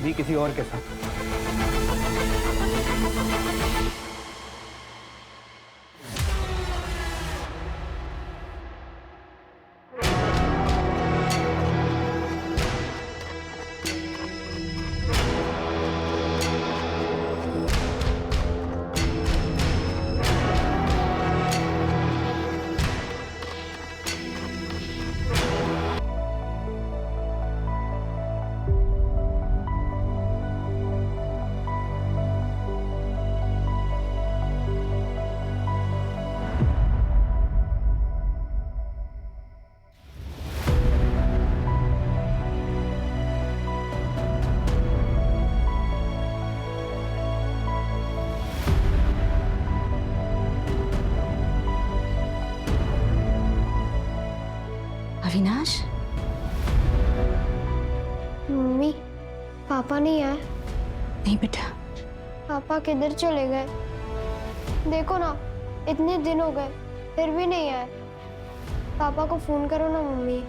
भी किसी और के साथ। अविनाश, मम्मी, पापा नहीं आए। नहीं बेटा। पापा किधर चले गए? देखो ना, इतने दिन हो गए फिर भी नहीं आए। पापा को फोन करो ना mummy.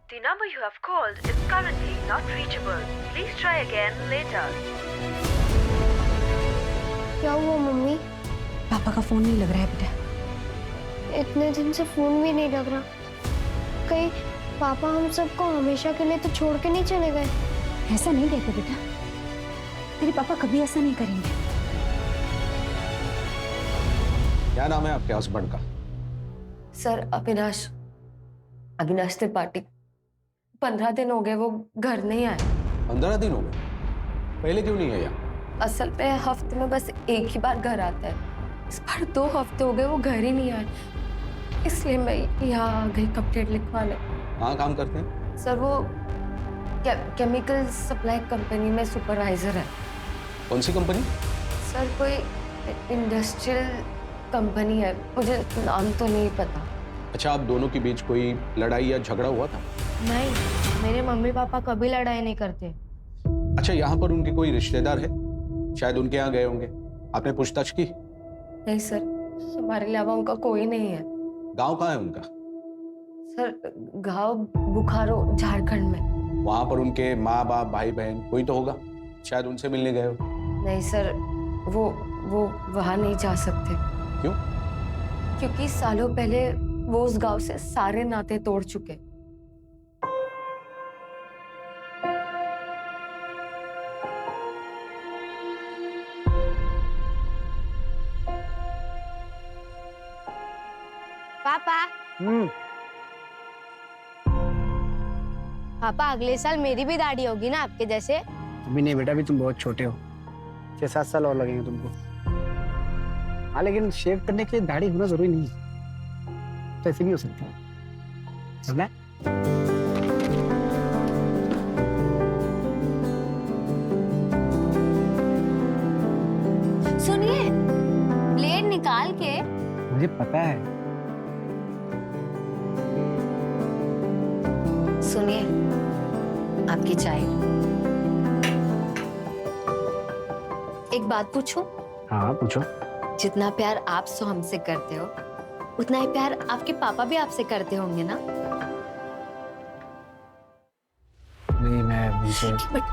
The number you have called is currently not reachable. Please try again later. क्या हुआ मम्मी? पापा का फोन नहीं लग रहा है बेटा। इतने दिन से फोन भी नहीं लग रहा। कहीं पापा हम सबको हमेशा के लिए तो छोड़ के नहीं चले गए? ऐसा नहीं कहते बेटा, तेरे पापा कभी ऐसा नहीं करेंगे। क्या नाम है आपके हस्बैंड का? सर अविनाश, अविनाश त्रिपाठी। 15 दिन हो गए वो घर नहीं आए। 15 दिन हो गए? पहले क्यों नहीं है यहाँ? असल पे हफ्ते में बस एक ही बार घर आता है। इस बार 2 हफ्ते हो गए वो घर ही नहीं आए, इसलिए मैं यहाँ आ गई कंप्लेंट लिखवाने। कहाँ काम करते हैं? सर वो केमिकल सप्लाई कंपनी में सुपरवाइजर है। कौन सी कंपनी? सर कोई इंडस्ट्रियल कंपनी है, मुझे नाम तो नहीं पता। अच्छा, आप दोनों के बीच कोई लड़ाई या झगड़ा हुआ था? नहीं, मेरे मम्मी पापा कभी लड़ाई नहीं करते। अच्छा, यहाँ पर उनके कोई रिश्तेदार है? शायद उनके यहाँ गए होंगे, आपने पूछताछ की? नहीं सर, हमारे अलावा उनका कोई नहीं है। गांव कहाँ है उनका? सर गांव बुखारो, झारखंड में। वहां पर उनके माँ बाप भाई बहन कोई तो होगा, शायद उनसे मिलने गए हो। नहीं सर, वो वहां नहीं जा सकते। क्यों? क्योंकि सालों पहले वो उस गांव से सारे नाते तोड़ चुके। पापा, पापा अगले साल मेरी भी दाढ़ी होगी ना आपके जैसे? अभी नहीं बेटा, अभी तुम बहुत छोटे हो। 6-7 साल और लगेंगे तुमको। हाँ, लेकिन शेव करने के लिए दाढ़ी होना जरूरी नहीं है, तो ऐसे भी हो सकता है। समझा? सुनिए, ब्लेड निकाल के। मुझे पता है। सुनिए, आपकी चाय। एक बात पूछूं? हाँ पूछो। जितना प्यार आप सो हमसे करते हो, उतना ही प्यार आपके पापा भी आपसे करते होंगे ना? नहीं, मैं उनसे एक मिनट।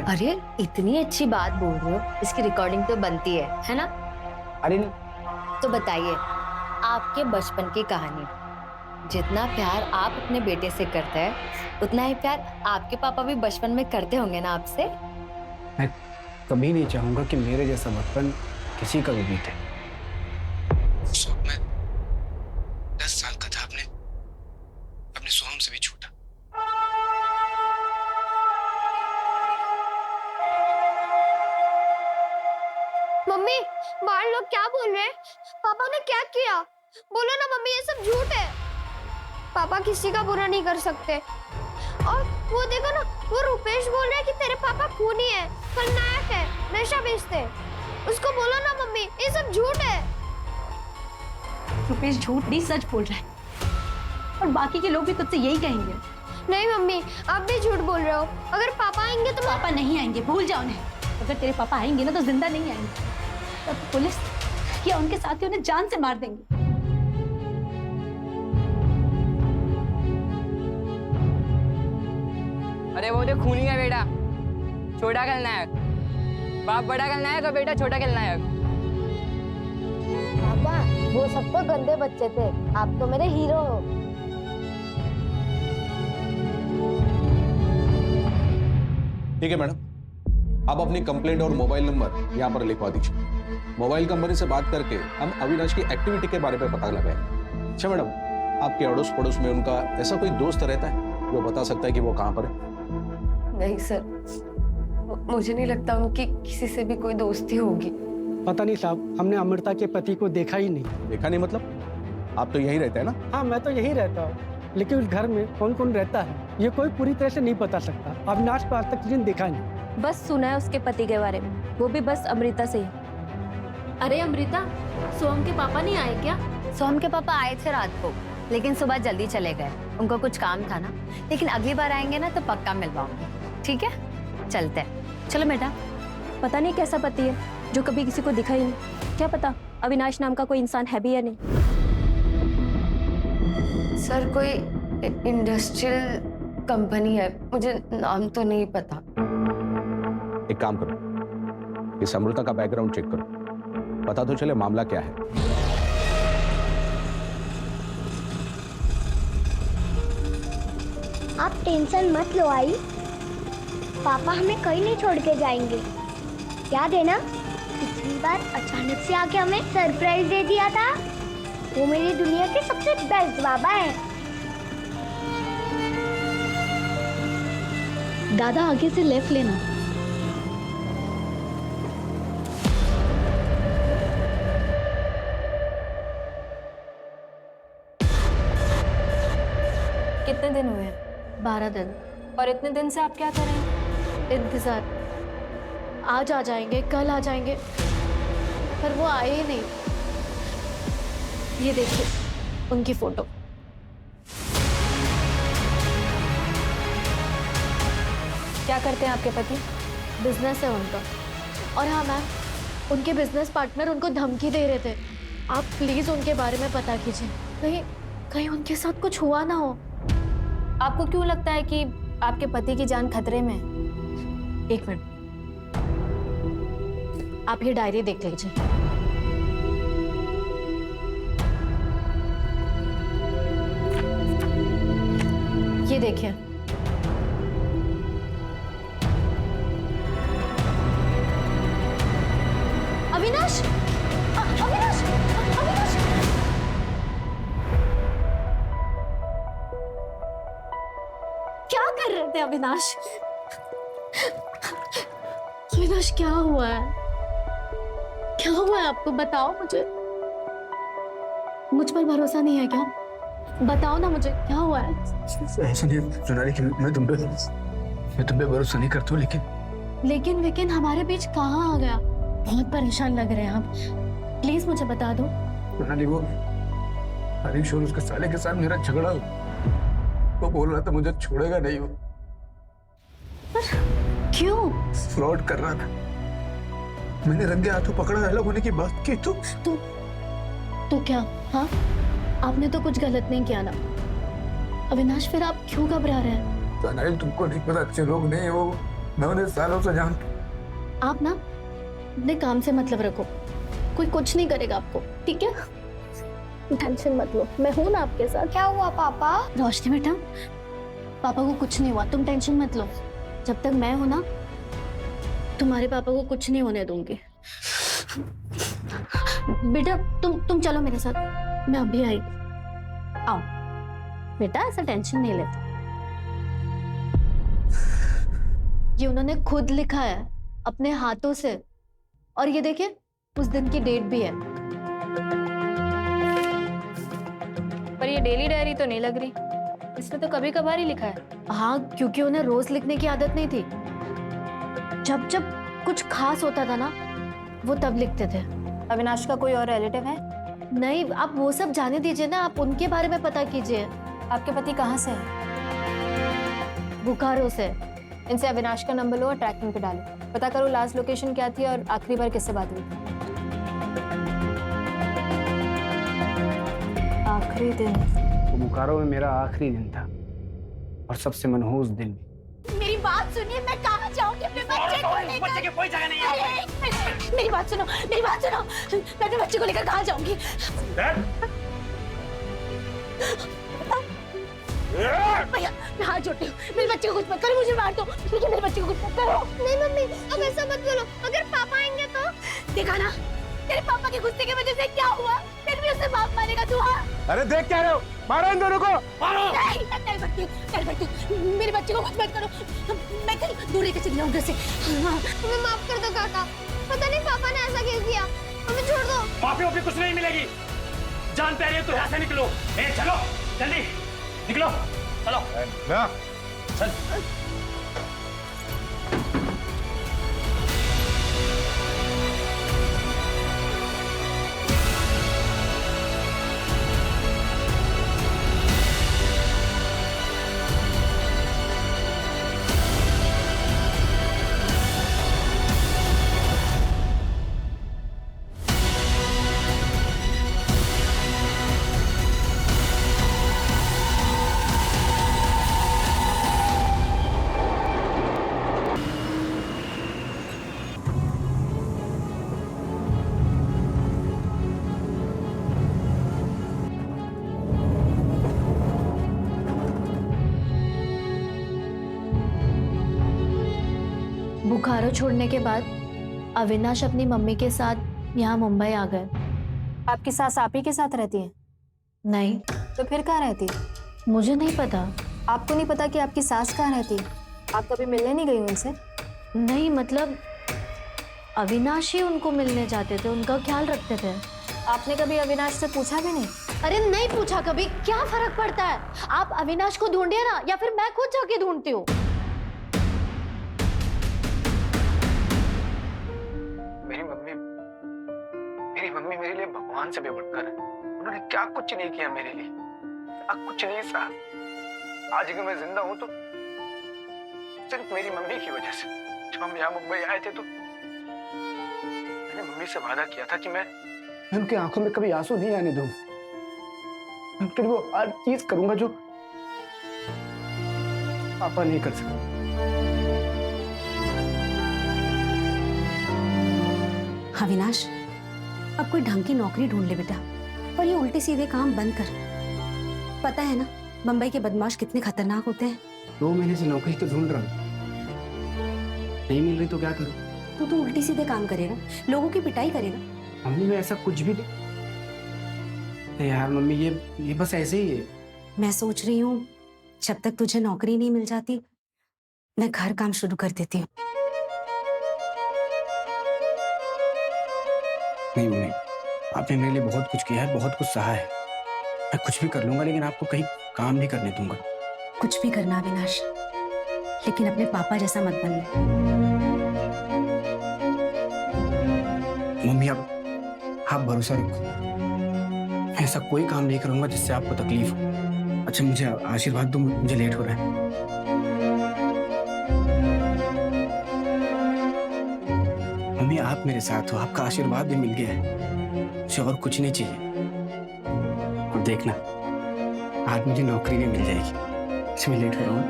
अरे इतनी अच्छी बात बोल रहे हो, इसकी रिकॉर्डिंग तो बनती है ना? अरे तो बताइए, आपके बचपन की कहानी। जितना प्यार आप अपने बेटे से करते हैं, उतना ही प्यार आपके पापा भी बचपन में करते होंगे ना आपसे? मैं कभी नहीं चाहूंगा कि मेरे जैसा बचपन किसी का भी बीते। मैं 10 साल का था, अपने सोहम से भी छोटा। मम्मी, बाहर लोग क्या बोल रहे हैं? पापा ने क्या किया? बोलो ना मम्मी, ये सब झूठ है। पापा किसी का बुरा नहीं कर सकते। और वो देखो ना, वो रुपेश बोल रहा है कि तेरे पापा खूनी है, खलनायक है, नशा बेचते हैं। उसको बोलो ना मम्मी, ये सब झूठ है। रुपेश झूठ नहीं, सच बोल रहा है, और बाकी के लोग भी तुझसे यही कहेंगे। नहीं मम्मी, आप भी झूठ बोल रहे हो। अगर पापा आएंगे तो पापा नहीं आएंगे, भूल जाओ उन्हें। अगर तेरे पापा आएंगे ना तो जिंदा नहीं आएंगे, तब पुलिस या उनके साथी उन्हें जान से मार देंगे। अरे वो तो खूनी है बेटा, छोटा खलनायक। बाप बड़ा खलनायक और बेटा छोटा खलनायक। पापा वो सब तो गंदे बच्चे थे, आप तो मेरे हीरो हो। ठीक है मैडम, आप अपनी कंप्लेंट और मोबाइल नंबर यहाँ पर लिखवा दीजिए। मोबाइल कंपनी से बात करके हम अविनाश की एक्टिविटी के बारे में पता लगाएंगे। अच्छा मैडम, आपके अड़ोस पड़ोस में उनका ऐसा कोई दोस्त रहता है जो बता सकता है कि वो कहाँ पर है? नहीं सर, मुझे नहीं लगता उनकी किसी से भी कोई दोस्ती होगी। पता नहीं साहब, हमने अमृता के पति को देखा ही नहीं। देखा नहीं मतलब? आप तो यहीं रहते हैं ना? हाँ मैं तो यहीं रहता हूँ, लेकिन उस घर में कौन कौन रहता है ये कोई पूरी तरह से नहीं बता सकता। अविनाश को आज तक किसी ने देखा नहीं। बस सुना है उसके पति के बारे में, वो भी बस अमृता से ही। अरे अमृता, सोहम के पापा नहीं आए क्या? सोहम के पापा आए थे रात को, लेकिन सुबह जल्दी चले गए। उनको कुछ काम था ना, लेकिन अगली बार आएंगे ना तो पक्का मिलवाऊंगी। ठीक है, चलते हैं। चलो बेटा। पता नहीं कैसा पति है जो कभी किसी को दिखा ही नहीं। क्या पता अविनाश नाम का कोई इंसान है भी या नहीं। सर कोई इंडस्ट्रियल कंपनी है, मुझे नाम तो नहीं पता। एक काम करो, इस अमृता का बैकग्राउंड चेक करो, पता तो चले मामला क्या है। आप टेंशन मत लो आई, पापा हमें कहीं नहीं छोड़ के जाएंगे। याद है ना, पिछली बार अचानक से आके हमें सरप्राइज दे दिया था। वो मेरी दुनिया के सबसे बेस्ट बाबा है। दादा आगे से लेफ्ट लेना। कितने दिन हुए हैं? 12 दिन। और इतने दिन से आप क्या कर रहे हैं? इंतजार, आज आ जाएंगे, कल आ जाएंगे, पर वो आए ही नहीं। ये देखिए उनकी फोटो। क्या करते हैं आपके पति? बिजनेस है उनका। और हाँ मैम, उनके बिजनेस पार्टनर उनको धमकी दे रहे थे। आप प्लीज उनके बारे में पता कीजिए, कहीं कहीं उनके साथ कुछ हुआ ना हो। आपको क्यों लगता है कि आपके पति की जान खतरे में है? एक मिनट, आप ये डायरी देख लीजिए। ये देखिए, अविनाश, अविनाश, अविनाश। क्या कर रहे थे अविनाश? अविनाश क्या हुआ है? क्या हुआ है आपको? बताओ मुझे। मुझ पर भरोसा नहीं है क्या? बताओ ना मुझे, क्या हुआ है? ऐसा नहीं सोनाली कि मैं तुम पे भरोसा नहीं करता हूँ, लेकिन हमारे बीच कहाँ आ गया? बहुत परेशान लग रहे हैं आप, प्लीज मुझे बता दो। सोनाली वो हरीश और उसके साले के साथ मेरा झगड़ा, वो बोल रहा था मुझे छोड़ेगा नहीं। वो पर क्यों? फ्रॉड कर रहा था। मैंने रंगे हाथों पकड़ा, अलग होने की बात की तो क्या? हाँ, आपने तो कुछ गलत नहीं किया ना अविनाश, फिर आप क्यों घबरा रहे हैं? सोनाली तुमको नहीं पता, अच्छे लोग नहीं वो, मैं उन्हें सालों से जानता। आप ना अपने काम से मतलब रखो, कोई कुछ नहीं करेगा आपको, ठीक है? टेंशन मत लो, मैं हूं ना आपके साथ। क्या हुआ पापा? रोशनी बेटा, पापा को कुछ नहीं हुआ, तुम टेंशन मत लो। जब तक मैं हूं ना, तुम्हारे पापा को कुछ नहीं होने दूंगी। बेटा तुम चलो मेरे साथ, मैं अभी आई। आओ बेटा, ऐसा टेंशन नहीं लेते। ये उन्होंने खुद लिखा है अपने हाथों से, और ये देखिए उस दिन की डेट भी है। पर ये डेली डायरी तो नहीं लग रही, इसमें तो कभी कभार ही लिखा है। हाँ, क्योंकि उन्हें रोज लिखने की आदत नहीं थी। जब जब कुछ खास होता था ना, वो तब लिखते थे। अविनाश का कोई और रिलेटिव है? नहीं, आप वो सब जाने दीजिए ना, आप उनके बारे में पता कीजिए। आपके पति कहाँ से है? बोकारो से। इनसे अविनाश का नंबर लो और ट्रैकिंग पे डालो, पता करो लास्ट लोकेशन क्या थी और आखिरी बार किससे बात हुई थी। आखिरी दिन? वो बोकारो में मेरा आखिरी दिन था और सबसे मनहूस दिन भी। बात सुनिए, मैं कहाँ जाऊंगी अपने बच्चे को लेकर? बच्चे की कोई जगह नहीं है। मेरी बात सुनो, मेरी बात सुनो, मैं अपने बच्चे को लेकर कहाँ जाऊंगी? भैया मैं हाथ जोड़ती हूँ, मेरे बच्चे को कुछ मत करो, मुझे मार दो, लेकिन मेरे बच्चे को कुछ मत करो। नहीं मम्मी, अब ऐसा मत बोलो, अगर पापा आएंगे तो? देखा ना तेरे पापा के गुस्से की वजह से क्या हुआ, फिर भी उसे बाप मारेगा तू? हाँ अरे देख क्या रहे हो, मारो इन दोनों को, मारो। नहीं, मेरे बच्चे को कुछ मत करो, मैं कहीं दूर लेकर चली जाऊँ घर से। हमें माफ कर दो काका, पता नहीं पापा ने ऐसा क्यों किया, हमें छोड़ दो। माफी वाफी कुछ नहीं मिलेगी, जान पे आ रही है तो यहाँ से निकलो। चलो जल्दी निकलो, चलो चल। बुखारो छोड़ने के बाद अविनाश अपनी मम्मी के साथ यहाँ मुंबई आ गए। आपकी सास आप ही के साथ रहती है? नहीं। तो फिर कहाँ रहती है? मुझे नहीं पता। आपको नहीं पता कि आपकी सास कहाँ रहती है? आप कभी मिलने नहीं गई उनसे? नहीं, मतलब अविनाश ही उनको मिलने जाते थे, उनका ख्याल रखते थे। आपने कभी अविनाश से पूछा भी नहीं? अरे नहीं पूछा कभी, क्या फर्क पड़ता है? आप अविनाश को ढूंढिए ना, या फिर मैं खुद जाके ढूंढती हूँ। मेरी मम्मी मेरे लिए भगवान से भी बढ़कर है। उन्होंने क्या कुछ नहीं किया मेरे लिए, क्या कुछ नहीं सहा। आज अगर मैं जिंदा हूं तो सिर्फ मेरी मम्मी की वजह से। जब हम यहाँ मुंबई आए थे तो मैंने मम्मी से वादा किया था कि मैं उनकी आंखों में कभी आंसू नहीं आने दूंगा। मैं उनके लिए वो हर चीज करूंगा जो पापा नहीं कर सकते। अविनाश, अब कोई ढंग की नौकरी ढूंढ ले बेटा, और ये उल्टे सीधे काम बंद कर। पता है ना मुंबई के बदमाश कितने खतरनाक होते हैं। 2 महीने से नौकरी तो ढूंढ रहा हूँ, नहीं मिल रही तो क्या करूँ? तो उल्टे सीधे काम करेगा, लोगों की पिटाई करेगा। मम्मी मैं ऐसा कुछ भी नहीं। यार मम्मी ये बस ऐसे ही है। मैं सोच रही हूँ जब तक तुझे नौकरी नहीं मिल जाती मैं घर काम शुरू कर देती हूँ। नहीं मम्मी, आपने मेरे लिए बहुत कुछ किया है, बहुत कुछ सहा है। मैं कुछ भी कर लूंगा, लेकिन आपको कहीं काम नहीं करने दूंगा। कुछ भी करना अविनाश, लेकिन अपने पापा जैसा मत बनना। मम्मी आप भरोसा रखो, मैं ऐसा कोई काम नहीं करूंगा जिससे आपको तकलीफ हो। अच्छा मुझे आशीर्वाद दो, मुझे लेट हो रहा है। मम्मी आप मेरे साथ हो, आपका आशीर्वाद भी मिल गया है, मुझे और कुछ नहीं चाहिए। और देखना आज मुझे नौकरी भी मिल जाएगी। इसमें लेट हो रहा हूँ।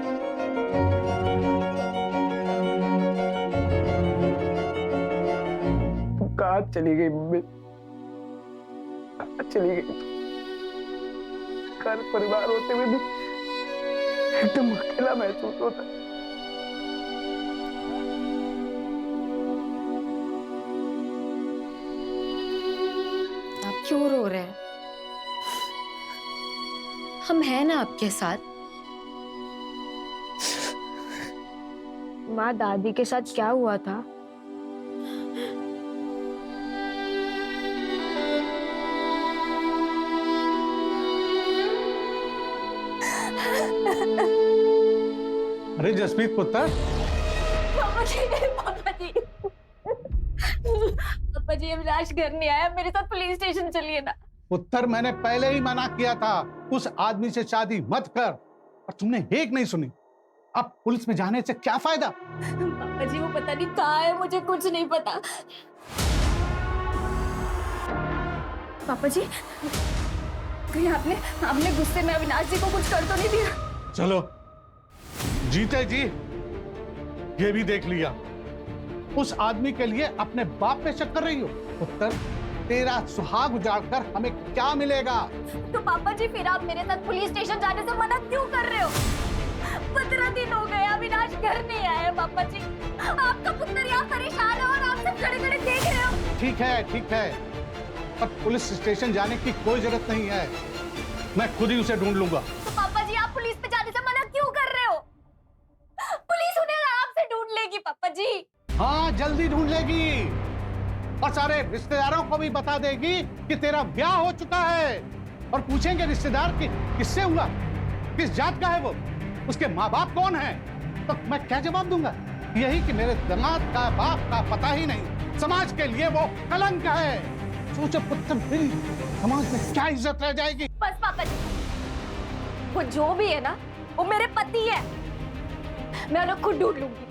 कहाँ चली गई मम्मी, कहाँ चली गई? घर परिवार होते हुए भी एकदम अकेला महसूस होता है। आप क्यों रो रहे हैं? हम हैं ना आपके साथ। माँ, दादी के साथ क्या हुआ था? अरे जसप्रीत पुत्र, पापा जी पापा जी अविनाश घर नहीं आया, मेरे साथ पुलिस स्टेशन चलिए ना। पुत्र मैंने पहले ही मना किया था उस आदमी से शादी मत कर, और तुमने एक नहीं सुनी। अब पुलिस में जाने से क्या फायदा? पापा जी वो पता नहीं कहाँ है, मुझे कुछ नहीं पता। पापा जी कहीं आपने गुस्से में अविनाश जी को कुछ कर तो नहीं दिया? चलो जीते जी ये भी देख लिया। उस आदमी के लिए अपने बाप पे शक कर रही हो। पुत्र, तेरा सुहाग उजाड़कर हमें क्या मिलेगा? तो पापा जी फिर आप मेरे साथ पुलिस स्टेशन जाने से मना क्यों कर रहे हो? 15 दिन हो गए अविनाश घर नहीं आया पापा जी। आपका पुत्र यहाँ परेशान है और आप सब खड़े-खड़े देख रहे हो। ठीक है, पर पुलिस स्टेशन जाने की कोई जरूरत नहीं है। मैं खुद ही उसे ढूंढ लूंगा। तो पापा जी आप पुलिस पे जाने से मना क्यों कर रहे हो? पुलिस उन्हें आराम से ढूंढ लेगी पापा जी। हाँ, जल्दी ढूंढ लेगी और सारे रिश्तेदारों को भी बता देगी कि तेरा ब्याह हो चुका है। और पूछेंगे रिश्तेदार कि किससे हुआ, किस जात का है वो, उसके माँ बाप कौन है, तो मैं क्या जवाब दूंगा? यही कि मेरे दामाद का बाप का पता ही नहीं, समाज के लिए वो कलंक है। सोचो पुत्र, मेरी समाज में क्या इज्जत रह जाएगी? बस पापा जी, वो जो भी है ना, वो मेरे पति है। मैं उन्हें खुद ढूंढ लूंगी।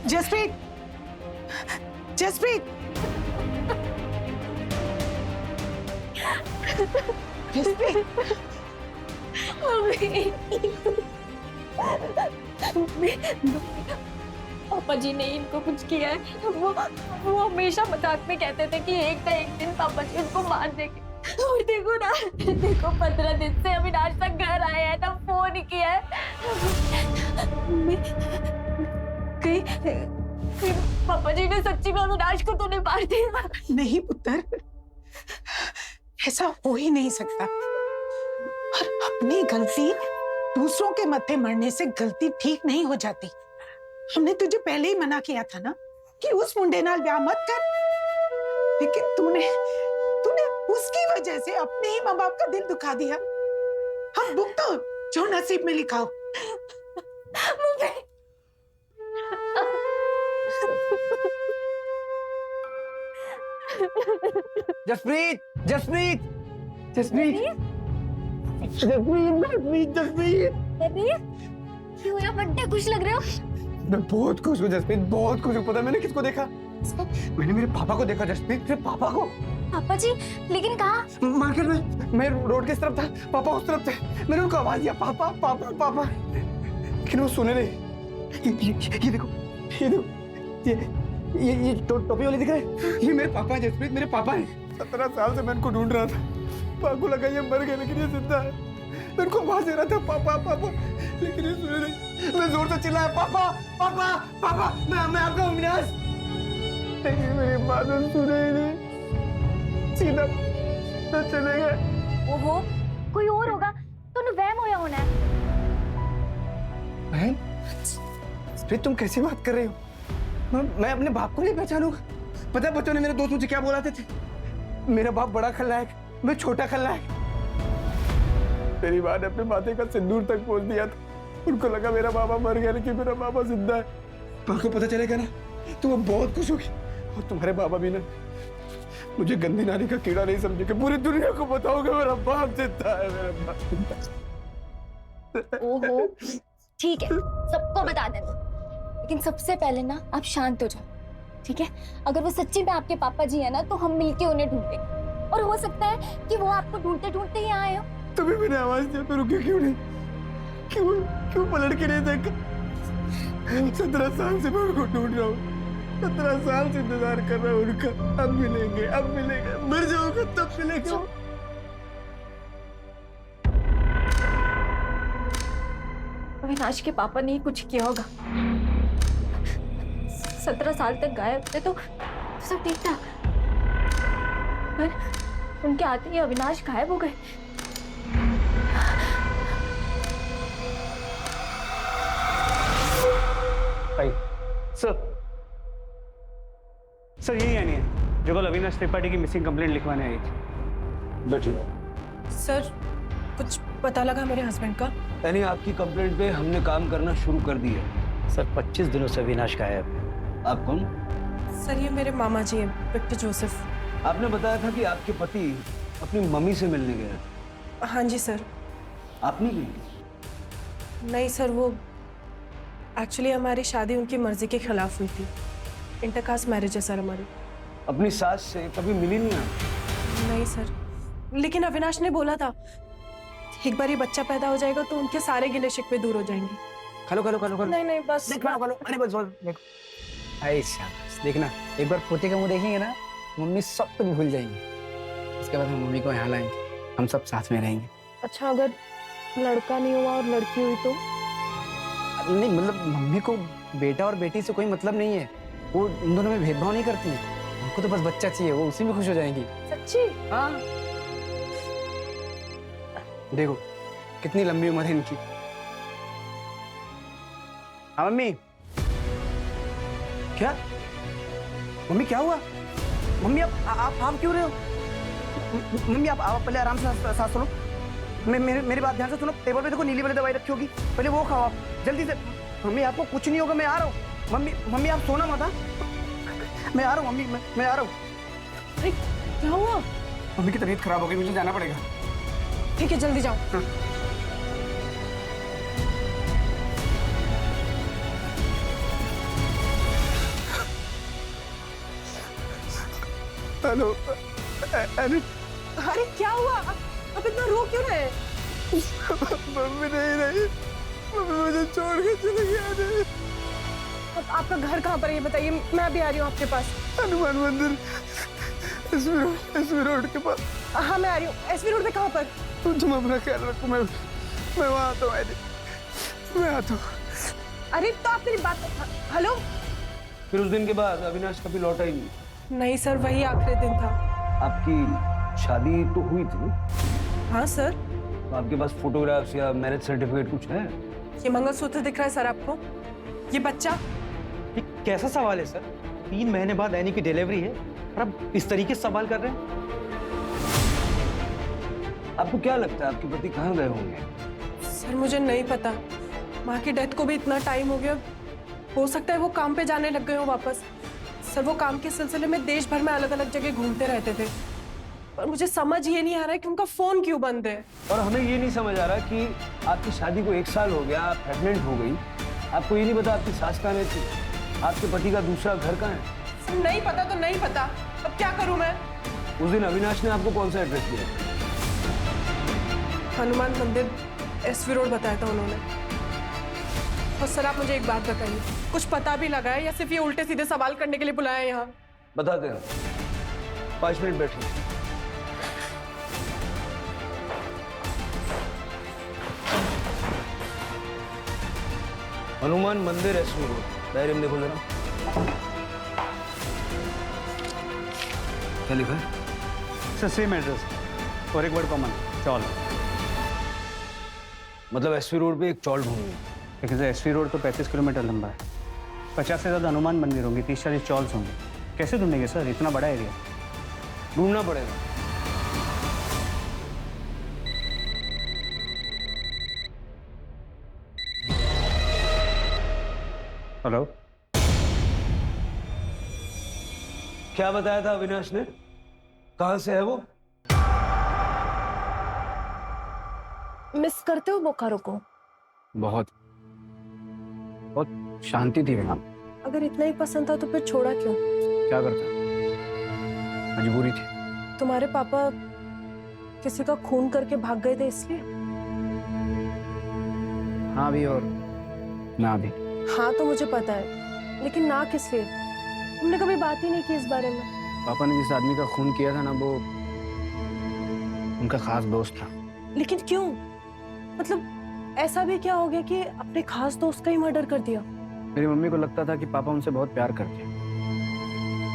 जसप्रीत, जसप्रीत, जसप्रीत, पापा जी ने इनको कुछ किया है। वो हमेशा मजाक में कहते थे कि एक ना एक दिन पापा जी उनको मार देंगे। और देखो ना, देखो 15 दिन से अविनाश तक घर आया है ना, फोन किया है। कहीं पापा जी ने सच्ची में अविनाश को तो नहीं मार दिया? नहीं पुत्र, ऐसा हो ही नहीं सकता। और अपनी गलती दूसरों के मत्थे मरने से गलती ठीक नहीं हो जाती। हमने तुझे पहले ही मना किया था ना कि उस मुंडे नाल ब्याह मत कर, लेकिन तूने उसकी वजह से अपने ही माँ बाप का दिल दुखा दिया। हम भुगतो जो नसीब में लिखा हो। जसप्रीत, जसप्रीत, जसप्रीत, जसप्रीत, जसप्रीत, क्यों यार बड्डे खुश लग रहे हो? मैं बहुत खुश हूँ जसप्रीत, बहुत खुश हूँ। पता है मैंने किसको देखा? मैंने मेरे पापा को देखा जसप्रीत, मेरे पापा को। पापा जी, लेकिन कहाँ? मार्केट में। मैं रोड के इस तरफ था, पापा उस तरफ थे। मैंने उनको आवाज दिया, पापा पापा पापा, लेकिन वो सुने नहीं। ये देखो, ये देखो, ये टोपी वाले दिख रहे हैं? ये मेरे पापा है जसप्रीत, मेरे पापा हैं। 17 साल से मैं इनको ढूंढ रहा था। पापा को लगा ये मर गए, लेकिन ये जिंदा है। मैं इनको आवाज दे रहा था, पापा पापा, लेकिन ये सुने नहीं। मैं जोर से चिल्लाया, पापा पापा पापा, मैं आपका अविनाश। लेकिन मेरी बात सुने ही नहीं, सीधा तो चले गए। ओहो, कोई और होगा तो वहम होया होना है। बहन, फिर तुम कैसी बात कर रही हो? मैं अपने बाप को नहीं पहचानूंगा? पता है बच्चों ने मेरे दोस्त मुझे क्या बोलाते थे? मेरा बाप बड़ा खलनायक, मैं छोटा खलनायक। मेरी माँ ने अपने माथे का सिंदूर तक पोंछ दिया था। उनको लगा मेरा बाबा मर गया, लेकिन मेरा बाबा जिंदा है। माँ को पता चलेगा ना तो वो बहुत खुश होगी। और तुम्हारे बाबा भी ना मुझे गंदी नाली का कीड़ा नहीं समझेंगे। पूरी दुनिया को बताओगे मेरा बाप जिंदा है, मेरा बाप जिंदा है। ओहो, ठीक है, सबको बता देना, लेकिन सबसे पहले ना आप शांत हो जाओ, ठीक है? अगर वो सच्ची में आपके पापा जी है ना, तो हम मिलके उन्हें ढूंढेंगे। और हो सकता है कि वो आपको ढूंढते ढूंढते ही आए हो। तभी मैंने आवाज दिया, तो रुके क्यों नहीं? क्यों पलट के नहीं देखा? 17 साल से मैं उनको ढूंढ रहा हूँ, 17 साल से इंतजार कर रहा हूँ उनका। अब मिलेंगे, अब मिलेंगे, मर जाऊंगा तब मिलेंगे। अविनाश के पापा ने ही कुछ किया होगा। 17 साल तक गायब थे तो सब ठीक था, पर उनके आते ही अविनाश गायब हो गए। सर यही यानी है जो कल अविनाश त्रिपाठी की मिसिंग कंप्लेंट लिखवाने आई थी। बैठिए। सर, कुछ पता लगा मेरे हस्बैंड का? यानी आपकी कंप्लेंट पे हमने काम करना शुरू कर दिया। सर 25 दिनों से अविनाश गायब है। आप कौन? सर ये मेरे मामा जी हैं, विक्टर जोसेफ। आपने बताया था कि आपके पति अपनी मम्मी से मिलने गए। हाँ जी सर। आपने भी? नहीं सर, वो एक्चुअली हमारी शादी उनकी मर्जी के खिलाफ हुई थी। इंटरकास्ट मैरिज है सर हमारी। अपनी सास से कभी मिली नहीं आप? नहीं सर, लेकिन अविनाश ने बोला था एक बार ये बच्चा पैदा हो जाएगा तो उनके सारे गिले शिकवे दूर हो जाएंगे। खा लो। नहीं नहीं बस देख खा लो। अरे बस देखो, ऐसा देखना, एक बार पोते का मुंह देखेंगे ना, मम्मी सब कुछ भूल जाएंगी। उसके बाद हम मम्मी को यहाँ लाएंगे, हम सब साथ में रहेंगे। अच्छा, अगर लड़का नहीं हुआ और लड़की हुई तो? नहीं मतलब मम्मी को बेटा और बेटी से कोई मतलब नहीं है, वो इन दोनों में भेदभाव नहीं करती है। उनको तो बस बच्चा चाहिए, वो उसी में खुश हो जाएंगी। सच्ची? हाँ, देखो कितनी लंबी उम्र है इनकी। हाँ मम्मी। क्या मम्मी, क्या हुआ मम्मी? आप क्यों रहे हो मम्मी? आप पहले आराम से सांस लो। मेरी बात ध्यान से सुनो। टेबल पे देखो नीली वाली दवाई रखी होगी, पहले वो खाओ आप जल्दी से। मम्मी आपको कुछ नहीं होगा, मैं आ रहा हूँ। मम्मी आप सोना मत। मैं आ रहा हूँ मम्मी, मैं आ रहा हूँ। अरे क्या हुआ? मम्मी की तबीयत खराब हो गई, मुझे जाना पड़ेगा। ठीक है, जल्दी जाओ। हेलो। अरे क्या हुआ? अब इतना रो क्यों रहे? मम्मी नहीं रही, मम्मी मुझे छोड़ के चली गई। अब आपका घर कहाँ पर है ये बताइए, मैं अभी आ रही हूँ आपके पास। हनुमान मंदिर, एसवी रोड के पास। हाँ मैं आ रही हूँ। एसवी रोड पे कहाँ पर? तुम अपना ख्याल रखो, मैं वहाँ आता हूँ। मैं आता हूँ। अरे तो आप मेरी बात। हेलो। फिर उस दिन के बाद अविनाश कभी लौटा ही नहीं? नहीं सर, वही आखिरी दिन था। आपकी शादी तो हुई थी? हाँ सर। तो आपके पास फोटोग्राफ्स या मैरिज सर्टिफिकेट कुछ है? ये मंगलसूत्र दिख रहा है सर आपको? ये बच्चा? ये कैसा सवाल है सर? 3 महीने बाद एनी की डिलीवरी है और आप इस तरीके से सवाल कर रहे हैं? आपको क्या लगता है आपके पति कहाँ गए होंगे? सर मुझे नहीं पता, माँ की डेथ को भी इतना टाइम हो गया, हो सकता है वो काम पे जाने लग गए हो वापस। सर वो काम के सिलसिले में देश भर में अलग अलग जगह घूमते रहते थे, पर मुझे समझ ये नहीं आ रहा है कि उनका फोन क्यों बंद है। और हमें ये नहीं समझ आ रहा कि आपकी शादी को 1 साल हो गया, आप प्रेग्नेंट हो गई, आपको ये नहीं पता आपकी सास कहाँ रहती, आपके पति का दूसरा घर कहाँ है? सर नहीं पता तो नहीं पता, अब क्या करूँ मैं? उस दिन अविनाश ने आपको कौन सा एड्रेस दिया? हनुमान मंदिर, एसवी रोड बताया था उन्होंने। और सर आप मुझे एक बात बताइए, कुछ पता भी लगा है या सिर्फ ये उल्टे सीधे सवाल करने के लिए बुलाया है यहाँ? बताते हैं, 5 मिनट बैठिए। हनुमान मंदिर, एसवी रोड, डायरी में देखो जरा। क्या लिखा है? सर सेम एड्रेस और एक वर्ड कॉमन, चौल। मतलब एसवी रोड पे एक चौल ढूंढनी? देखिए सर, एसवी रोड तो 35 किलोमीटर लंबा है, 50 से ज़्यादा हनुमान मंदिर होंगे, 30-40 चौल्स होंगे। कैसे ढूंढेंगे सर, इतना बड़ा एरिया? ढूंढना पड़ेगा। हेलो। क्या बताया था अविनाश ने? कहां से है वो? मिस करते हो बोकारो को? बहुत शांति थी वहाँ। अगर इतना ही पसंद था तो फिर छोड़ा क्यों? क्या करता, मजबूरी थी। तुम्हारे पापा किसी का खून करके भाग गए थे इसलिए? हाँ भी और ना भी। हाँ तो मुझे पता है, लेकिन ना किस लिए? तुमने कभी बात ही नहीं की इस बारे में। पापा ने जिस आदमी का खून किया था ना, वो उनका खास दोस्त था। लेकिन क्यों? मतलब ऐसा भी क्या हो गया कि अपने खास दोस्त का ही मर्डर कर दिया? मेरी मम्मी को लगता था कि पापा उनसे बहुत प्यार करते हैं,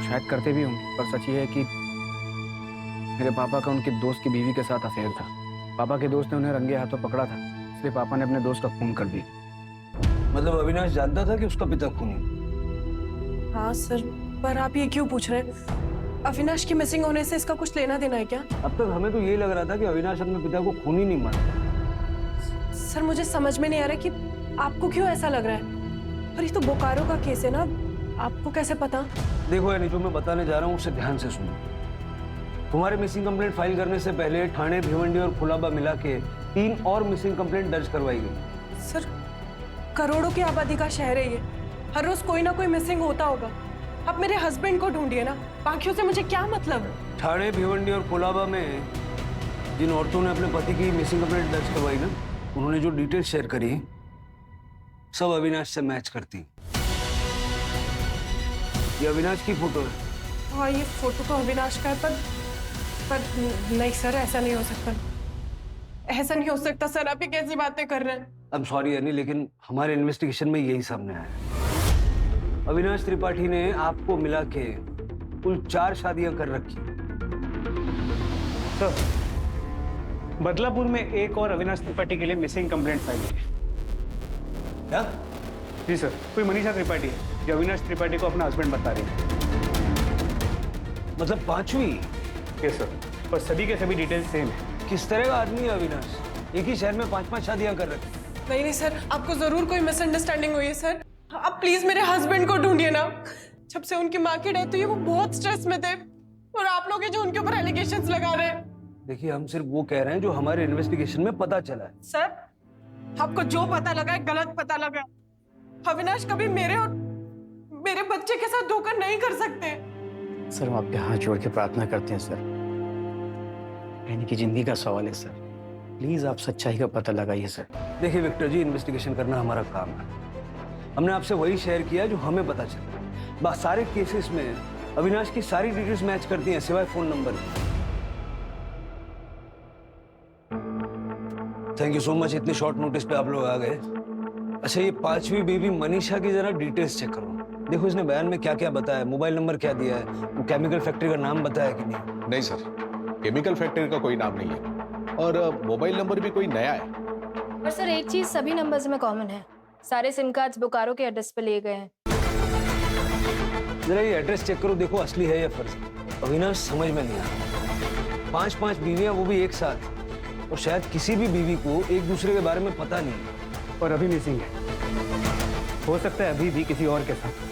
शायद करते भी होंगे, पर सच ये है कि मेरे पापा का उनके दोस्त की बीवी के साथ अफेयर था। पापा के दोस्त ने उन्हें रंगे हाथों पकड़ा था, इसलिए पापा ने अपने दोस्त का खून कर दिया। मतलब अविनाश जानता था कि उसका पिता खूनी? हाँ सर, पर आप ये क्यों पूछ रहे हैं? अविनाश की मिसिंग होने से इसका कुछ लेना देना है क्या? अब तक हमें तो ये लग रहा था कि अविनाश अपने पिता को खूनी नहीं मानता। सर मुझे समझ में नहीं आ रहा कि आपको क्यों ऐसा लग रहा है। पर ये तो बोकारो का केस है ना, आपको कैसे पता? देखो यानी जो मैं बताने जा रहा हूँ उसे ध्यान से सुनो। तुम्हारे मिसिंग कंप्लेंट फाइल करने से पहले ठाणे, भिवंडी और कुलाबा मिला के 3 और मिसिंग कंप्लेंट दर्ज करवाई गई। सर करोड़ों की आबादी का शहर है ये, हर रोज कोई ना कोई मिसिंग होता होगा। आप मेरे हस्बैंड को ढूंढिए ना, बाकियों से मुझे क्या मतलब? ठाणे, भिवंडी और कुलाबा में जिन औरतों ने अपने पति की मिसिंग कंप्लेंट दर्ज करवाई ना, उन्होंने जो डिटेल शेयर करी सब अविनाश से मैच करती हैं। ये अविनाश की फोटो है। हाँ, ये फोटो तो अविनाश का है, पर नहीं सर, ऐसा नहीं हो सकता। ऐसा नहीं हो सकता सर, आप ये कैसी बातें कर रहे हैं? आई एम सॉरी यानी, लेकिन हमारे इन्वेस्टिगेशन में यही सामने आया है। अविनाश त्रिपाठी ने आपको मिला के कुल 4 शादियां कर रखी। सर, बदलापुर में एक और अविनाश त्रिपाठी के लिए मिसिंग कंप्लेंट फाइल है। क्या? जी सर, कोई मनीषा त्रिपाठी है जो अविनाश त्रिपाठी को अपना हस्बैंड बता रही है। मतलब 5वीं? यस सर, और सभी के सभी डिटेल्स सेम है। किस तरह का आदमी है अविनाश? एक ही शहर में 5-5 शादियां कर रखी। नहीं सर, आपको जरूर कोई मिसअंडरस्टैंडिंग हुई है सर। आप प्लीज मेरे हस्बैंड को ढूंढिए ना। जब से उनकी माँ की डेथ हुई वो बहुत स्ट्रेस में थे, और आप लोग हैं जो उनके ऊपर एलिगेशंस लगा रहे हैं। देखिए, हम सिर्फ वो कह रहे हैं जो हमारे इन्वेस्टिगेशन में पता चला है। सर, आपको जो पता लगा है गलत पता लगा है। अविनाश कभी मेरे और मेरे बच्चे के साथ धोखा नहीं कर सकते। सर, हम आपके हाथ जोड़ के प्रार्थना करते हैं सर। यानी कि जिंदगी का सवाल है सर, प्लीज आप सच्चाई का पता लगाइए सर। देखिए विक्टर जी, इन्वेस्टिगेशन करना हमारा काम है। हमने आपसे वही शेयर किया जो हमें पता चला। बस सारे केसेस में अविनाश की सारी डिटेल्स मैच करती हैं सिवाय phone number. Thank you so much, इतने शॉर्ट नोटिस पे आप लोग आ गए। अच्छा, ये 5वीं बेबी मनीषा की जरा डिटेल्स चेक करो। देखो इसने बयान में क्या क्या बताया, मोबाइल नंबर क्या दिया है, वो केमिकल फैक्ट्री का नाम बताया कि नहीं? नहीं सर, केमिकल फैक्ट्री का कोई नाम नहीं है, और मोबाइल नंबर भी कोई नया है। पर सर, एक चीज सभी नंबर्स में कॉमन है, सारे सिम कार्ड्स बोकारो के एड्रेस पे लिए गए हैं। जरा ये एड्रेस चेक करो, देखो असली है या फर्जी। अविनाश समझ में नहीं आता। 5-5 बीवियां, वो भी एक साथ, और शायद किसी भी बीवी को एक दूसरे के बारे में पता नहीं। और अभी मिसिंग है, हो सकता है अभी भी किसी और के साथ।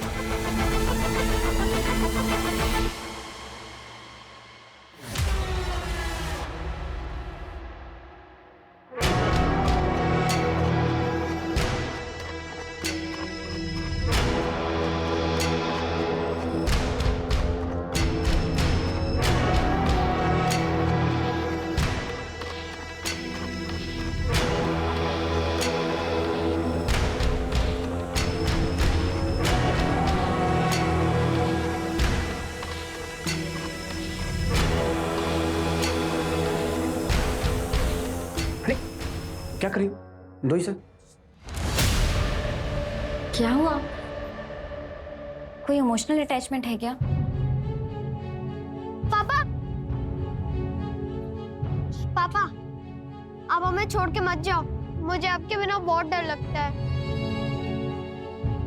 क्या करी दो ही सर? क्या हुआ? कोई इमोशनल अटैचमेंट है क्या? पापा, पापा, आप हमें छोड़ के मत जाओ। मुझे आपके बिना बहुत डर लगता है।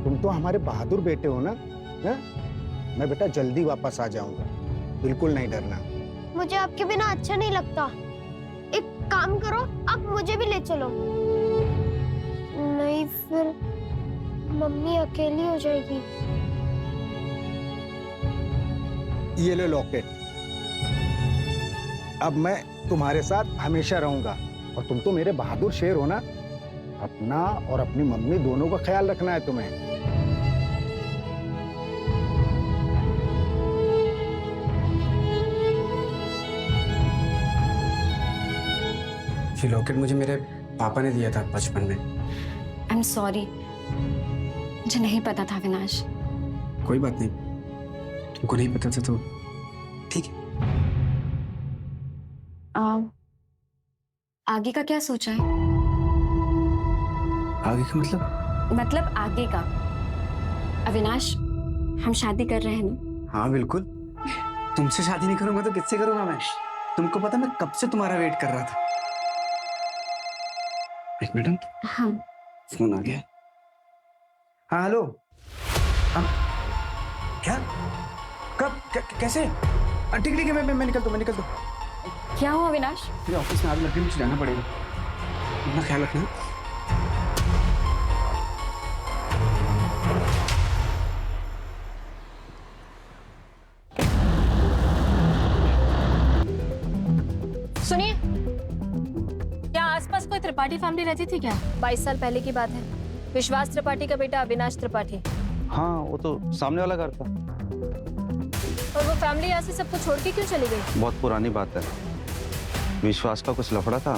तुम तो हमारे बहादुर बेटे हो ना? है? मैं बेटा जल्दी वापस आ जाऊंगा, बिल्कुल नहीं डरना। मुझे आपके बिना अच्छा नहीं लगता। एक काम करो, आप मुझे भी ले चलो। नहीं, फिर मम्मी अकेली हो जाएगी। ये लो लॉकेट। अब मैं तुम्हारे साथ हमेशा रहूंगा, और तुम तो मेरे बहादुर शेर हो ना। अपना और अपनी मम्मी दोनों का ख्याल रखना है तुम्हें। ये लॉकेट मुझे मेरे पापा ने दिया था बचपन में। आई एम सॉरी, मुझे नहीं पता था अविनाश। कोई बात नहीं, तुमको नहीं पता था तो ठीक है। आगे का क्या सोचा है? आगे का मतलब आगे का। अविनाश, हम शादी कर रहे हैं ना? हाँ बिल्कुल। तुमसे शादी नहीं करूंगा तो किससे करूंगा मैं? तुमको पता मैं कब से तुम्हारा वेट कर रहा था। एक मिनट। हाँ, फोन आ गया। हाँ हेलो। हाँ क्या? कब? कैसे? ठीक है, मैं निकलता हूँ। क्या हुआ अविनाश? मेरे ऑफिस में आग लग गई, मुझे जाना पड़ेगा। अपना ख्याल रखना। सुनिए, क्या आसपास कोई त्रिपाठी फैमिली रहती थी क्या? 22 साल पहले की बात है। विश्वास त्रिपाठी का बेटा अविनाश त्रिपाठी। हाँ, वो तो सामने वाला घर था। और वो फैमिली यहाँ से सबको छोड़ के क्यों चली गई? बहुत पुरानी बात है। विश्वास का कुछ लफड़ा था,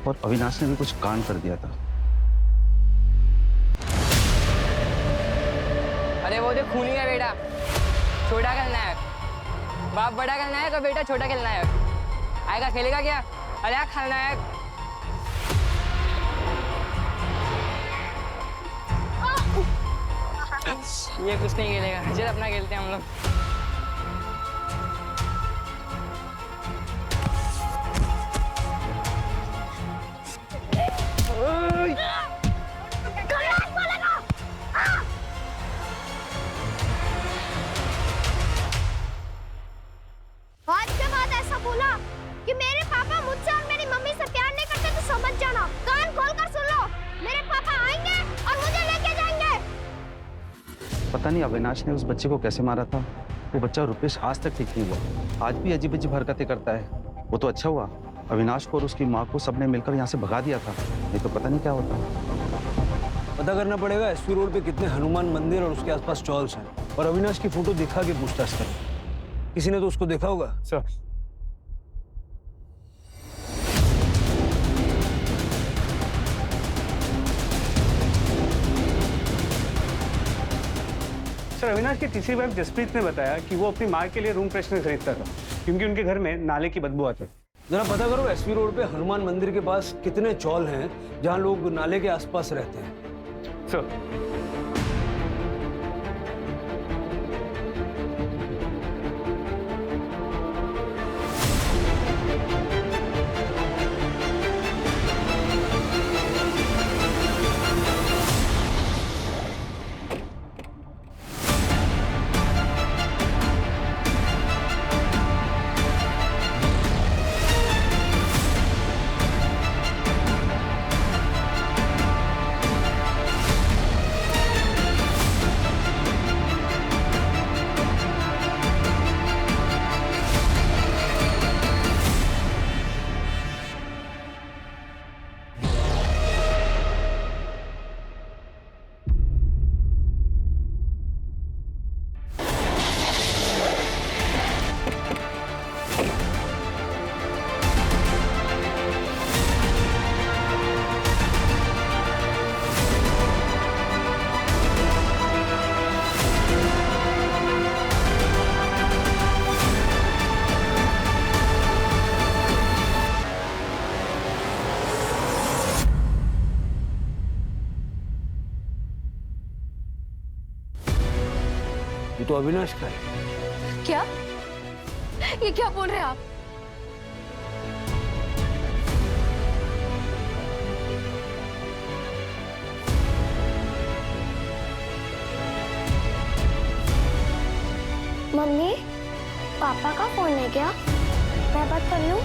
और अविनाश ने भी कुछ कांड कर दिया था। क्या? क्या? कब? कैसे? ठीक है, मैं निकलता हूँ। हाँ हेलो। हाँ क्या? कब? कैसे? ठीक है, मैं निकलता हूँ। ठीक है। बहुत पुरानी बात है। विश्वास का कुछ लफड़ा था, और अविनाश ने भी कुछ कांड कर दिया था। खूनी का बेटा, छोटा खलनायक। बाप बड़ा खलनायक और बेटा छोटा खलनायक। आएगा खेलेगा क्या? अरे यार खलनायक। ये कुछ नहीं खेलेगा, चल अपना खेलते हैं हम लोग। आज के बाद ऐसा बोला कि मेरे पापा मुझसे और मेरी मम्मी से प्यार नहीं करते तो समझ जाना। कान खोलकर सुन लो, मेरे पापा आएंगे और मुझे लेके जाएंगे। पता नहीं अविनाश ने उस बच्चे को कैसे मारा था। वो बच्चा रुपेश आज तक ठीक नहीं हुआ, आज भी अजीब अजीब हरकतें करता है। वो तो अच्छा हुआ अविनाश को और उसकी माँ को सबने मिलकर यहाँ से भगा दिया था, नहीं तो पता नहीं क्या होता। पता करना पड़ेगा एसपी रोड पे कितने हनुमान मंदिर और उसके आसपास चॉल्स हैं, और अविनाश की फोटो दिखा के पूछताछ करें। किसी ने तो उसको देखा होगा। सर अविनाश की तीसरी वाइफ जसप्रीत ने बताया कि वो अपनी माँ के लिए रूम फ्रेशनर खरीदता था क्योंकि उनके घर में नाले की बदबू आती। जरा पता करो एसपी रोड पे हनुमान मंदिर के पास कितने चौल हैं जहां लोग नाले के आसपास रहते हैं। सर ये तो अविनाश का है। क्या? ये क्या बोल रहे हैं आप? मम्मी, पापा का फोन है क्या? मैं बात कर लूं?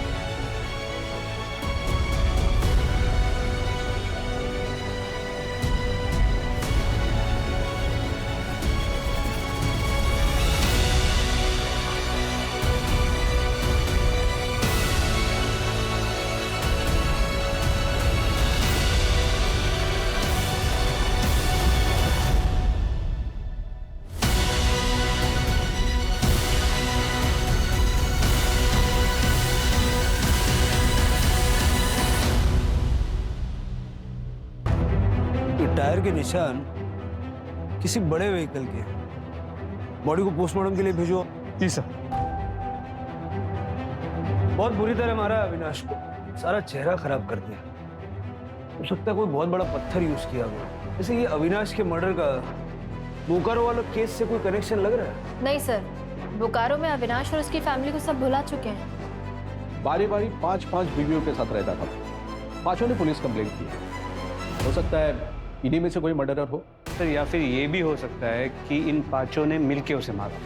टायर के निशान किसी बड़े व्हीकल के। बॉडी को पोस्टमार्टम के लिए भेजो। जी सर। बहुत बुरी तरह मारा है अविनाश को, सारा चेहरा खराब कर दिया। हो सकता है कोई बहुत बड़ा पत्थर यूज किया हुआ। जैसे ये अविनाश के मर्डर का बोकारो वाला केस से कोई कनेक्शन लग रहा है? नहीं सर, बोकारो में अविनाश और उसकी फैमिली को सब भुला चुके हैं। बारी बारी 5-5 बीवियों के साथ रहता था। पांचों ने पुलिस कंप्लेंट की। हो सकता है इन्हीं में से कोई मर्डरर हो सर, या फिर ये भी हो सकता है कि इन पांचों ने मिलके उसे मारा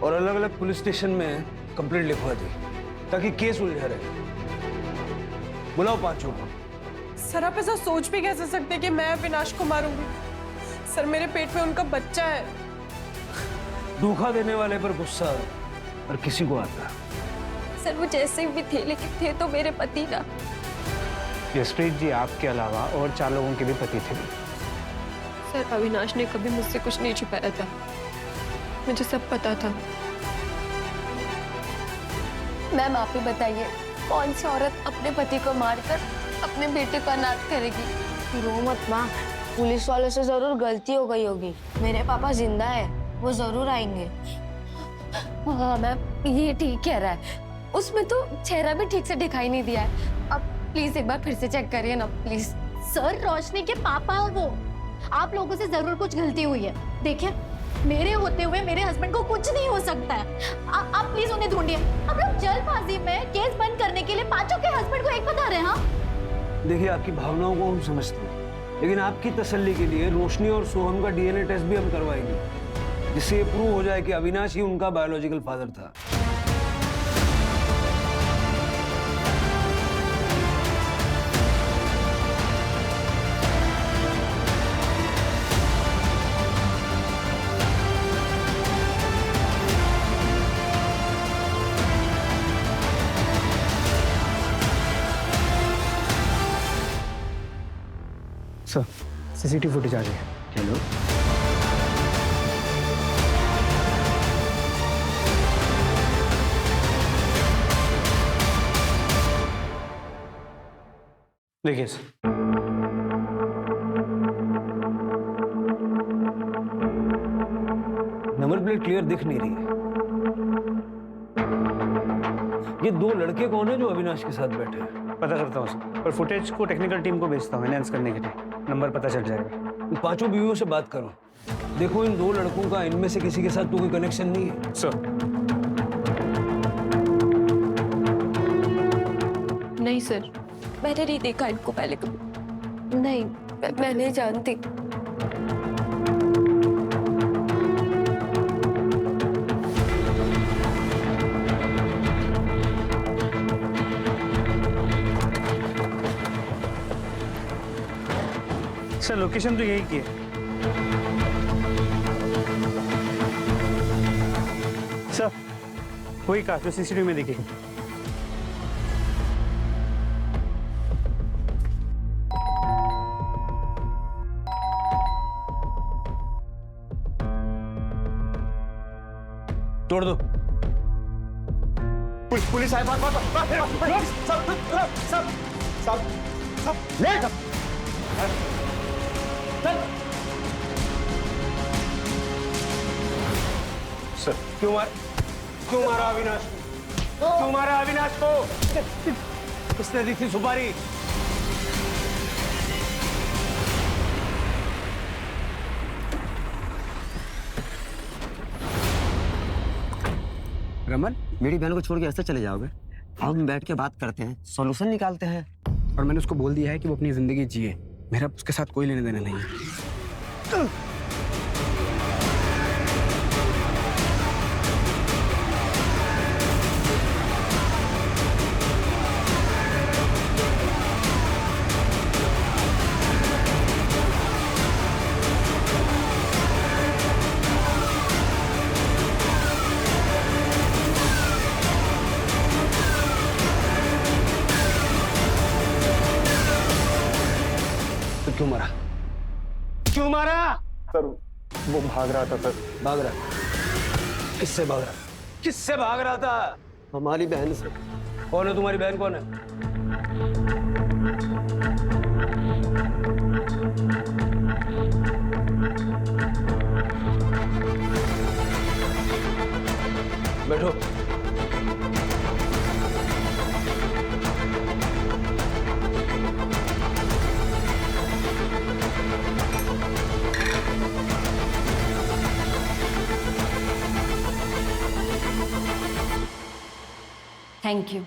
और अलग अलग पुलिस स्टेशन में कंप्लेंट लिखवा दी ताकि केस उलझा रहे। बुलाओ पांचों को। सर आप ऐसा सोच भी कैसे सकते कि मैं अविनाश को मारूंगी? सर मेरे पेट में उनका बच्चा है। धोखा देने वाले पर गुस्सा और किसी को आता। सर वो जैसे भी थे लेकिन थे तो मेरे पति ना। जसप्रीत जी आपके अलावा और 4 लोगों के भी पति थे। सर अविनाश ने कभी मुझसे कुछ नहीं छुपाया था, मुझे सब पता था। मैम आप ही बताइए, कौन सी औरत अपने पति को मारकर अपने बेटे को अनाथ करेगी? रो मत माँ, पुलिस वालों से जरूर गलती हो गई होगी। मेरे पापा जिंदा है, वो जरूर आएंगे। हाँ मैम, ये ठीक कह रहा है। उसमें तो चेहरा भी ठीक से दिखाई नहीं दिया है। अब प्लीज एक बार फिर से चेक करिए ना प्लीज। सर, रोशनी के पापा है वो। आप लोगों से जरूर कुछ गलती हुई है। देखिए, मेरे होते हुए मेरे हस्बैंड को कुछ नहीं हो सकता है। आप प्लीज उन्हें ढूंढिए। आप लोग जल्दबाजी में केस बंद करने के लिए पांचों के हस्बैंड को एक बता रहे हैं। हाँ, देखिए आपकी भावनाओं को हम समझते हैं, लेकिन आपकी तसल्ली के लिए रोशनी और सोहम का डीएनए टेस्ट भी हम करवाएंगे, जिससे ये प्रूव हो जाए कि अविनाश ही उनका बायोलॉजिकल फादर था। सर, सीसीटीवी फुटेज आ गई है। चलो। देखिए सर, नंबर प्लेट क्लियर दिख नहीं रही है। ये दो लड़के कौन है जो अविनाश के साथ बैठे हैं? पता करता हूँ सर, पर फुटेज को टेक्निकल टीम को भेजता हूँ एनहांस करने के लिए। नंबर पता चल जाएगा। इन पांचों बीवियों से बात करो। देखो इन दो लड़कों का इनमें से किसी के साथ तो कोई कनेक्शन नहीं है। सर, नहीं सर, मैंने नहीं देखा इनको पहले कभी। नहीं, मैं नहीं जानती। सर लोकेशन तो यही की है। सर, वही कार जो सीसीटीवी में दिखेगी। तोड़ दो। पुलिस आए। सर, क्यों मारा अविनाश को? क्यों मारा अविनाश को? किसने दी थी सुपारी? रमन, मेरी बहन को छोड़ के ऐसे चले जाओगे? हम बैठ के बात करते हैं, सॉल्यूशन निकालते हैं। और मैंने उसको बोल दिया है कि वो अपनी जिंदगी जिए। मेरा उसके साथ कोई लेने देना नहीं है। तो क्यों मारा? क्यों मारा? सर, वो भाग रहा था सर। भाग रहा? किससे भाग रहा? किससे भाग रहा था? हमारी बहन से। कौन है तुम्हारी बहन? कौन है? बैठो। Thank you.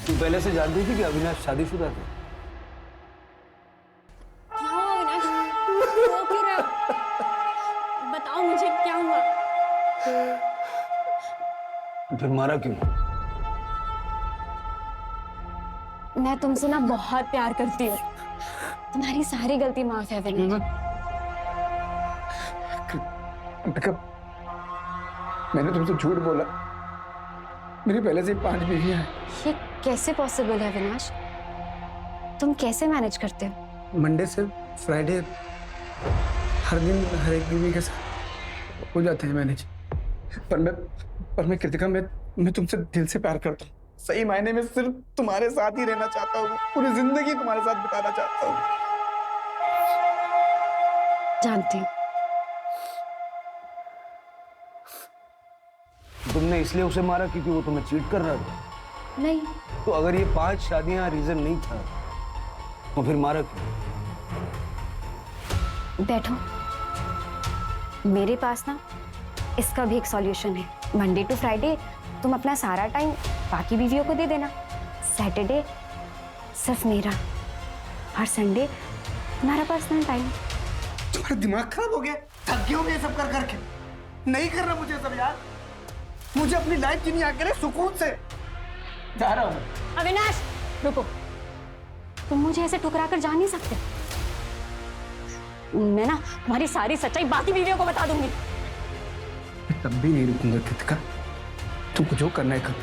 तू पहले से जानती थी कि अविनाश शादीशुदा था? क्या हुआ अविनाश? रो क्यों रहे हो? बताओ मुझे क्या हुआ? फिर मारा क्यों? मैं तुमसे ना बहुत प्यार करती हूँ। तुम्हारी सारी गलती माफ है अविनाश। मैंने तुमसे झूठ बोला। मेरी पहले से 5 बीवियां हैं। ये कैसे पॉसिबल है अविनाश? तुम कैसे मैनेज करते हो? मंडे से फ्राइडे हर दिन हर एक बीवी के साथ हो जाते हैं मैनेज। पर मैं कृतिका, मैं तुमसे दिल से प्यार करता हूँ। सही मायने में सिर्फ तुम्हारे साथ ही रहना चाहता हूँ। पूरी जिंदगी तुम्हारे साथ बिताना चाहता हूँ। जानती हूँ। तुमने इसलिए उसे मारा क्योंकि वो तुम्हें चीट कर रहा था? नहीं। तो अगर ये 5 शादियां रीजन नहीं था तो फिर मारा क्यों? बैठो, मेरे पास ना इसका भी एक सॉल्यूशन है। मंडे टू फ्राइडे तुम अपना सारा टाइम बाकी बीवियों को दे देना, सैटरडे सिर्फ मेरा, और संडे तुम्हारा पर्सनल टाइम। तुम्हारा दिमाग खराब हो गया? थक गए हो ये सब कर करके? नहीं करना मुझे सब यार, मुझे अपनी लाइफ जीनी आ करे सुकून से। जा रहा हूँ। अविनाश रुको, तुम मुझे ऐसे ठुकरा कर जा नहीं सकते। मैं ना तुम्हारी सारी सच्चाई बाकी बीवियों को बता दूंगी। मैं तब भी नहीं रुकूंगा कृतिका, तुमको जो करना है कर।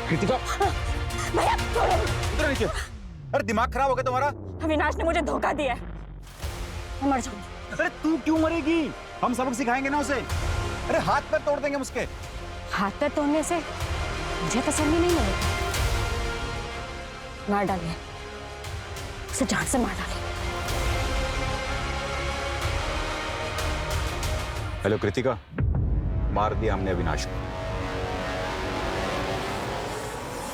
कृतिका भैया छोड़ो। इधर नीचे। अरे दिमाग खराब हो गया तुम्हारा? अविनाश ने मुझे धोखा दिया है, मैं मर जाऊंगी। अरे तू क्यों मरेगी? हम सबक सिखाएंगे ना उसे। अरे हाथ पैर तोड़ देंगे उसके। हाथ पैर तोड़ने से मुझे तसल्ली नहीं मिलेगी। मार डालिए उसे, जान से मार डालिए। हेलो कृतिका, मार दिया हमने अविनाश को।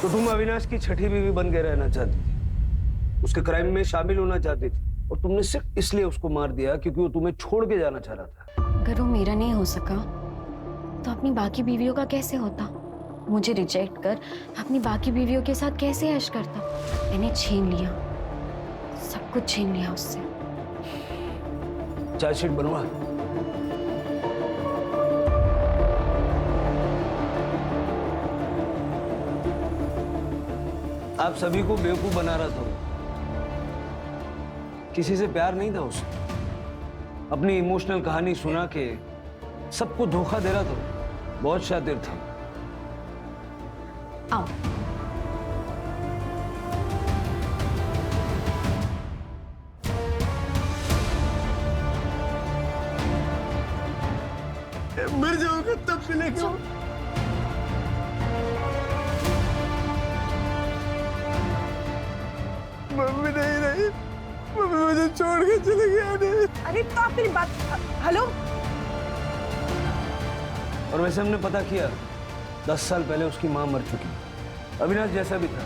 तो तुम अविनाश की छठी बीवी बन के रहना चाहती थी, उसके क्राइम में शामिल होना चाहती थी, और तुमने सिर्फ इसलिए उसको मार दिया क्योंकि वो तुम्हें छोड़ के जाना चाह रहा था। अगर वो मेरा नहीं हो सका तो अपनी बाकी बीवियों का कैसे होता? मुझे रिजेक्ट कर अपनी बाकी बीवियों के साथ कैसे ऐश करता? मैंने छीन लिया, सब कुछ छीन लिया उससे। चार्जशीट बनवा। आप सभी को बेवकूफ बना रहा था, किसी से प्यार नहीं था उसे, अपनी इमोशनल कहानी सुना के सबको धोखा दे रहा था। बहुत शातिर था। आओ। मर जाऊंगा तब मिलेगा। मम्मी नहीं रही, मम्मी मुझे छोड़ के चले गया। अरे तो आप मेरी बात, हेलो। और वैसे हमने पता किया 10 साल पहले उसकी मां मर चुकी। अविनाश जैसा भी था,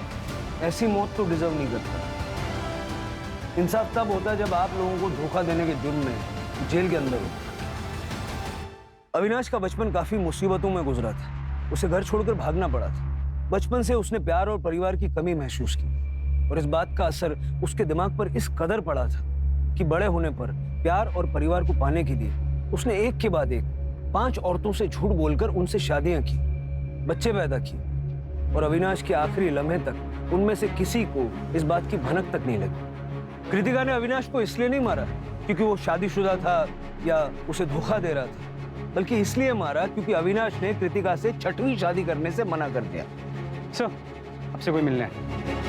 ऐसी मौत तो डिजर्व नहीं करता। इंसाफ तब होता जब आप लोगों को धोखा देने के जुर्म में जेल के अंदर हो। अविनाश का बचपन काफी मुसीबतों में गुजरा था, उसे घर छोड़कर भागना पड़ा था। बचपन से उसने प्यार और परिवार की कमी महसूस की, और इस बात का असर उसके दिमाग पर इस कदर पड़ा था कि बड़े होने पर प्यार और परिवार को पाने के लिए उसने एक के बाद एक 5 औरतों से झूठ बोलकर उनसे शादियां की, बच्चे पैदा किए, और अविनाश के आखिरी लम्हे तक उनमें से किसी को इस बात की भनक तक नहीं लगी। कृतिका ने अविनाश को इसलिए नहीं मारा क्योंकि वो शादीशुदा था या उसे धोखा दे रहा था, बल्कि इसलिए मारा क्योंकि अविनाश ने कृतिका से 6वीं शादी करने से मना कर दिया। सर, आपसे कोई मिलना है।